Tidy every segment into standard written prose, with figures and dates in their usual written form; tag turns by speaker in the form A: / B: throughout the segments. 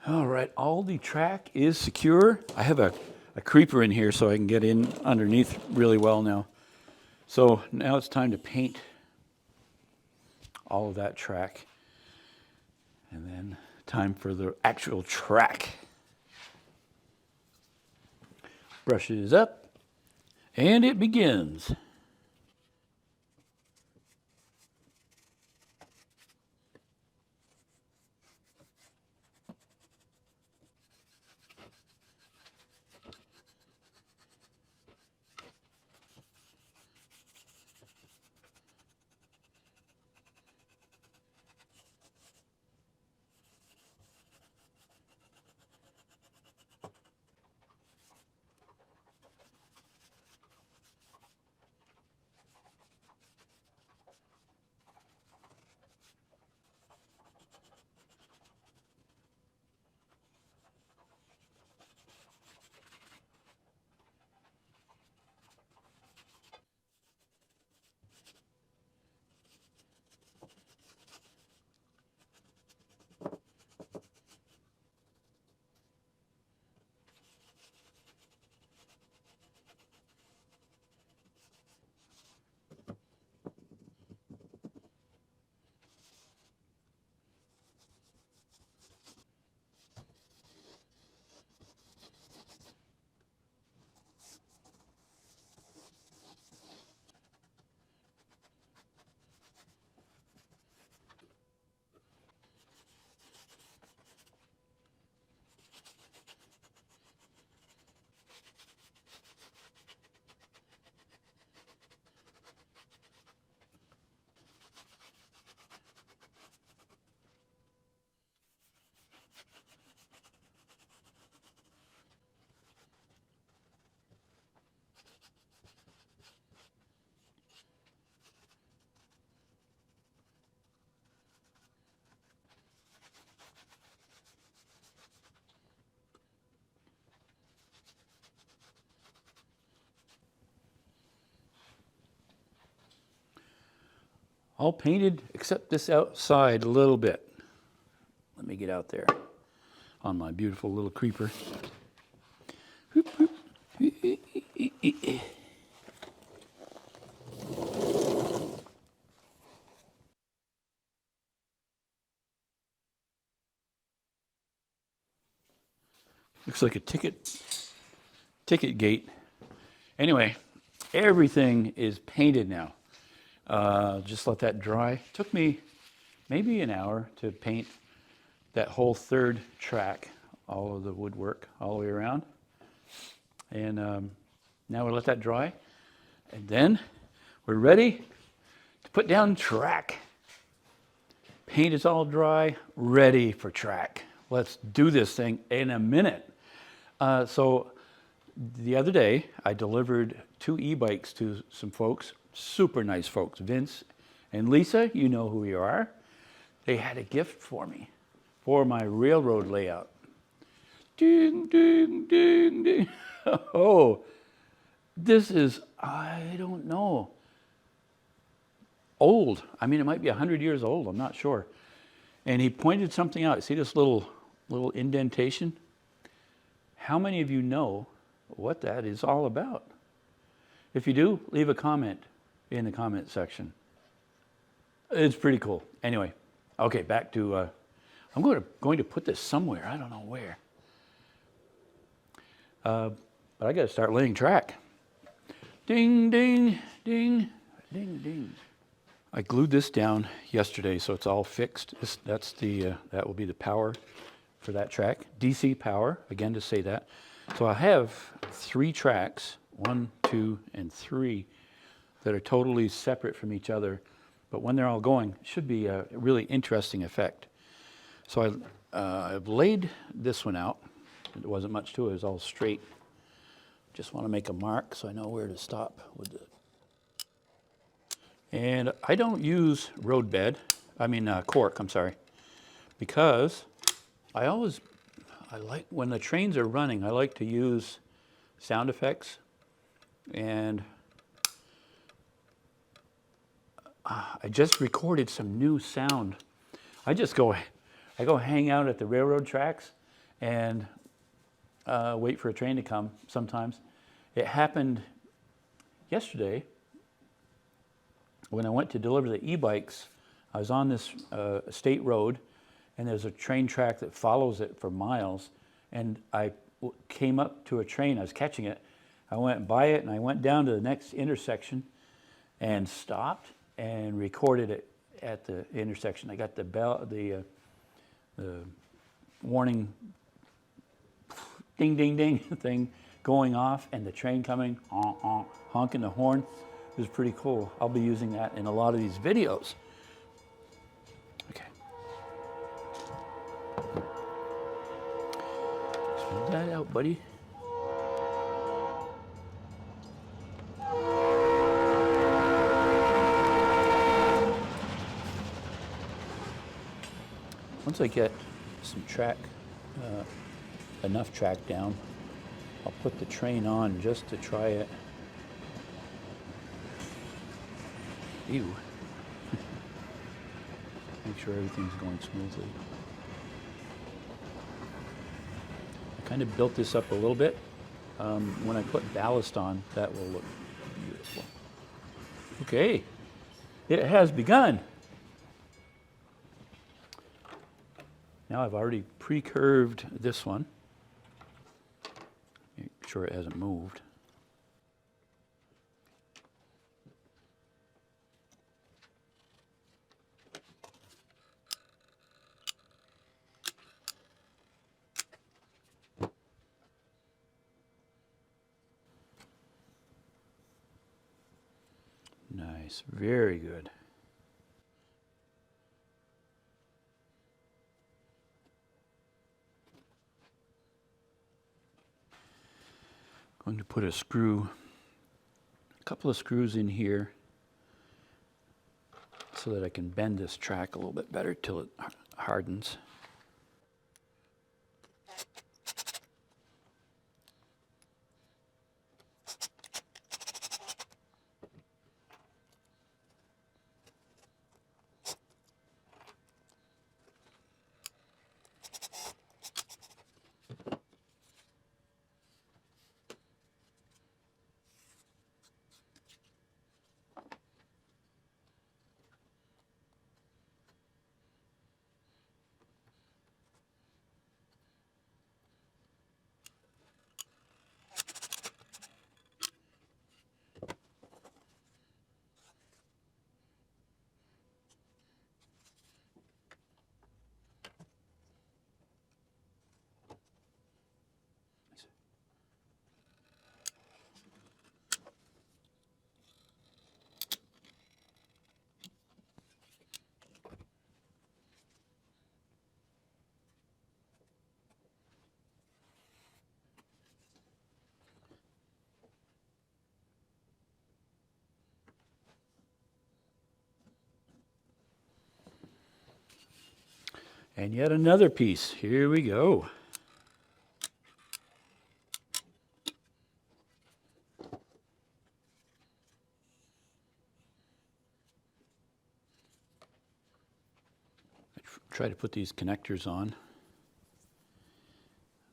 A: All right, all the track is secure. I have a creeper in here so I can get in underneath really well now. So now it's time to paint all of that track. And then time for the actual track. Brushes up, and it begins. All painted except this outside a little bit. Let me get out there on my beautiful little creeper. Whoop, whoop. Looks like a ticket gate. Anyway, everything is painted now. Just let that dry. Took me maybe an hour to paint that whole third track, all of the woodwork all the way around. And now we'll let that dry. And then we're ready to put down track. Paint is all dry, ready for track. Let's do this thing in a minute. So the other day, I delivered 2 e-bikes to some folks, super nice folks, Vince and Lisa, you know who you are. They had a gift for me for my railroad layout. Ding, ding, ding, ding. Oh, this is, I don't know, old. I mean, it might be 100 years old, I'm not sure. And he pointed something out. See this little indentation? How many of you know what that is all about? If you do, leave a comment in the comment section. It's pretty cool. Anyway, okay, back to, I'm going to put this somewhere. I don't know where. But I got to start laying track. Ding, ding, ding, ding, ding. I glued this down yesterday, so it's all fixed. That will be the power for that track. DC power, again to say that. So I have 3 tracks, 1, 2, and 3, that are totally separate from each other. But when they're all going, it should be a really interesting effect. So I've laid this one out. There wasn't much to it, it was all straight. Just want to make a mark so I know where to stop with it. And I don't use cork, I'm sorry, because I like, when the trains are running, I like to use sound effects. And I just recorded some new sound. I go hang out at the railroad tracks, and wait for a train to come sometimes. It happened yesterday when I went to deliver the e-bikes. I was on this state road, and there's a train track that follows it for miles, and I came up to a train. I was catching it. I went by it, and I went down to the next intersection and stopped and recorded it at the intersection. I got the bell, the warning ding, ding, ding thing going off, and the train coming, honking the horn. It was pretty cool. I'll be using that in a lot of these videos. Okay. Smooth that out, buddy. Once I get some track, enough track down, I'll put the train on just to try it. Ew. Make sure everything's going smoothly. I kind of built this up a little bit. When I put ballast on, that will look beautiful. Okay, it has begun. Now I've already pre-curved this one. Make sure it hasn't moved. Nice, very good. Going to put a couple of screws in here so that I can bend this track a little bit better till it hardens. And yet another piece. Here we go. I try to put these connectors on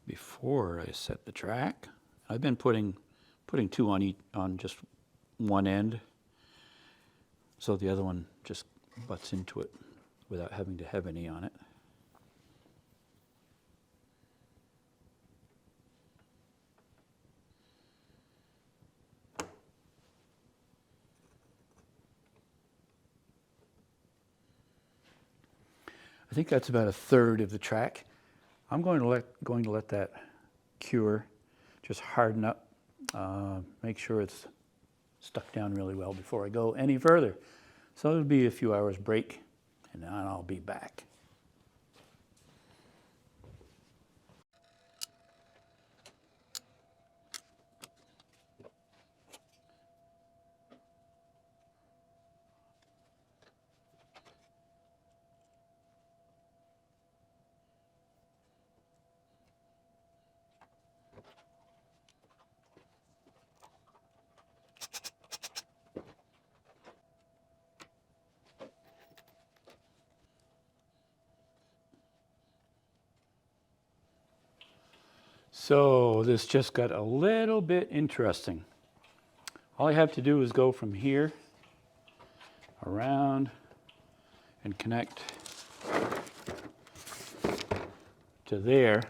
A: before I set the track. I've been putting two on just one end, so the other one just butts into it without having to have any on it. I think that's about a third of the track. I'm going to let that cure, just harden up, make sure it's stuck down really well before I go any further. So it'll be a few hours break, and then I'll be back. So this just got a little bit interesting. All I have to do is go from here around and connect to there.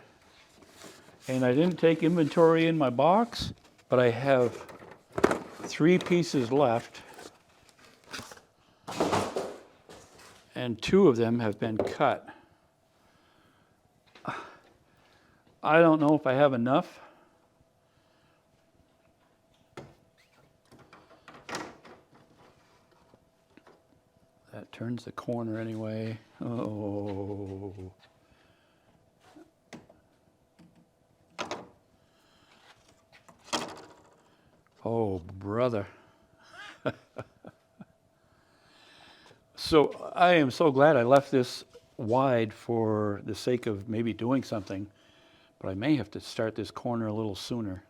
A: And I didn't take inventory in my box, but I have 3 pieces left. And 2 of them have been cut. I don't know if I have enough. That turns the corner anyway. Oh. Oh, brother. So I am so glad I left this wide for the sake of maybe doing something, but I may have to start this corner a little sooner.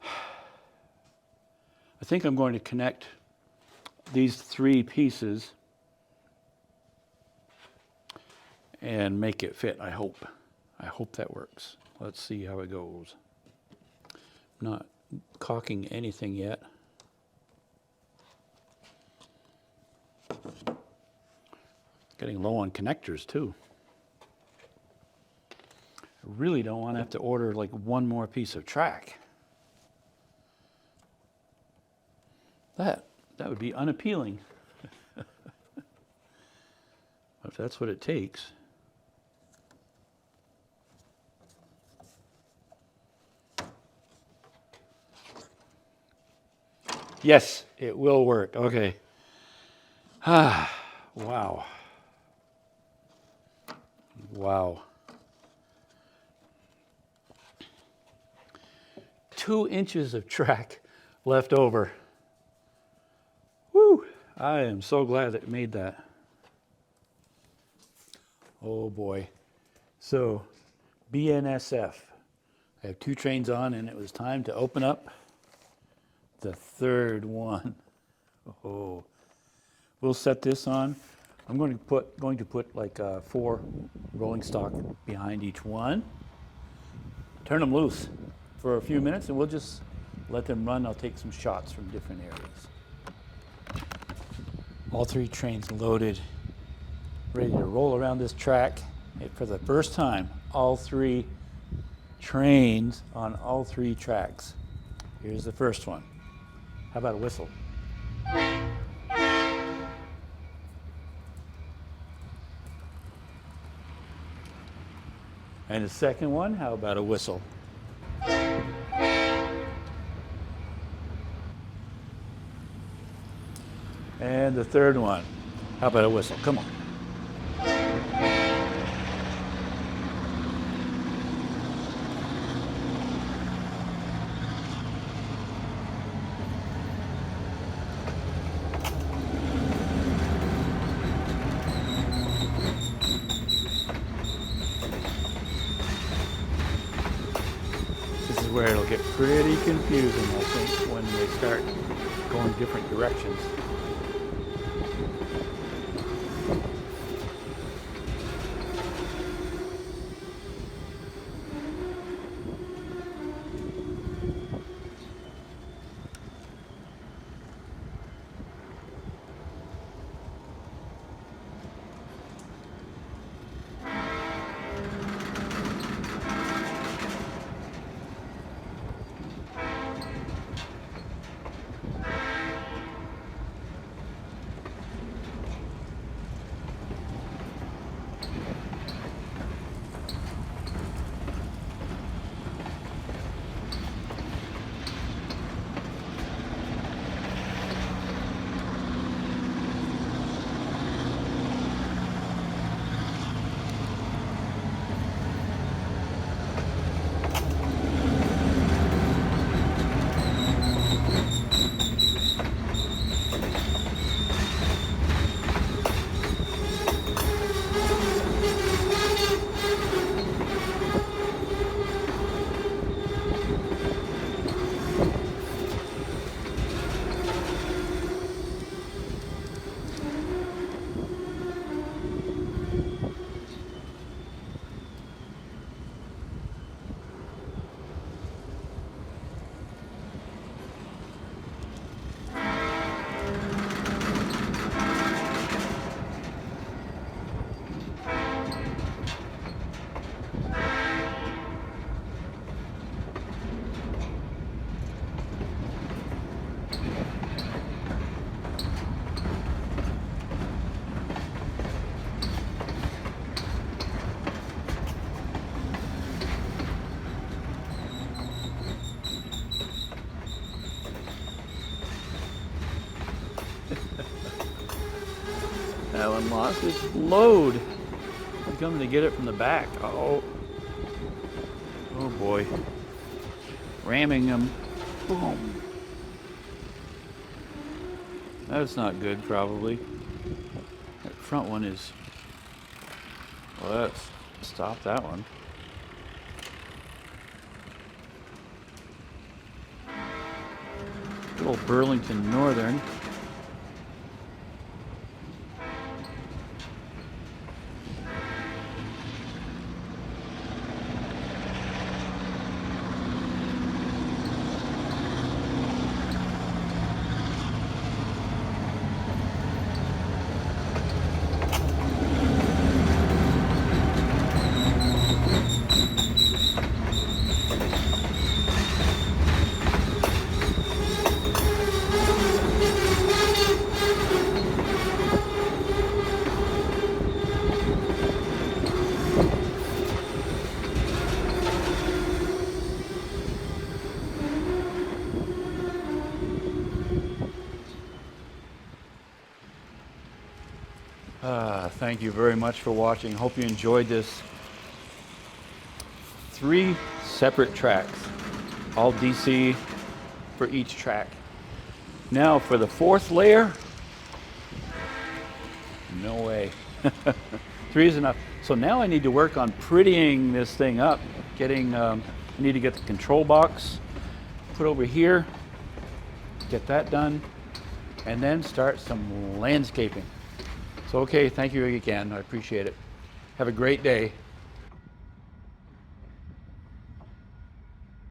A: I think I'm going to connect these 3 pieces and make it fit, I hope. I hope that works. Let's see how it goes. I'm not caulking anything yet. Getting low on connectors too. I really don't want to have to order like one more piece of track. That would be unappealing. If that's what it takes. Yes, it will work. Okay. Ah, wow. Wow. 2 inches of track left over. Woo! I am so glad that it made that. Oh boy. So, BNSF. I have 2 trains on, and it was time to open up the 3rd one. Oh. We'll set this on. I'm going to put like 4 rolling stock behind each one. Turn them loose for a few minutes, and we'll just let them run. I'll take some shots from different areas. All 3 trains loaded, ready to roll around this track. And for the first time, all 3 trains on all 3 tracks. Here's the first one. How about a whistle? And the second one, how about a whistle? And the third one, how about a whistle? Come on. This is where it'll get pretty confusing, I think, when they start going different directions. island lost its load. I'm coming to get it from the back. Oh boy. Ramming them. Boom. That's not good, probably. That front one is... Well, let's stop that one. Good old Burlington Northern. Thank you very much for watching. Hope you enjoyed this. 3 separate tracks, all DC for each track. Now for the 4th layer, no way. 3 is enough. So now I need to work on prettying this thing up. I need to get the control box put over here, get that done, and then start some landscaping. So, okay, thank you again. I appreciate it. Have a great day.